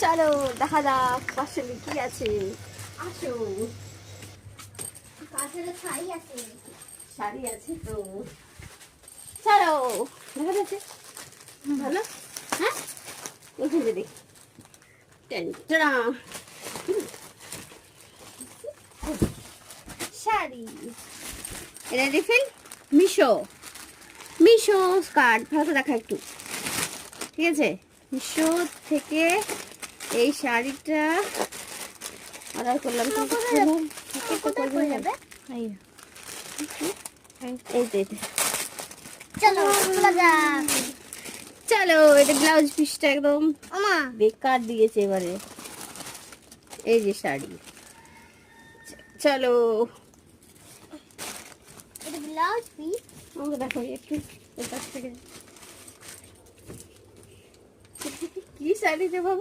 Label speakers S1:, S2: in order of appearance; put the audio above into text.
S1: চলো দেখা যাক আসলে কি আছে। আসো,
S2: কাছের শাড়ি আছে।
S1: শাড়ি আছে তো, চলো দেখা যাচ্ছে। ভালো, হ্যাঁ ওখানে দেখি। টেনটনা শাড়ি, এটা রিফিল মিশো, মিশো স্কার্ট। ভালো দেখা একটু, ঠিক আছে। মিশো থেকে এই শাড়িটা অর্ডার করলাম।
S2: চলো চলে যাক।
S1: চলো, এটা ব্লাউজ পিসটা একদম বেকার দিয়েছে এবারে। এই যে শাড়ি, চলো
S2: এটা ব্লাউজ পিস।
S1: আমাকে দেখো একটু এর কাছ থেকে কি শাড়ি যে বাবা।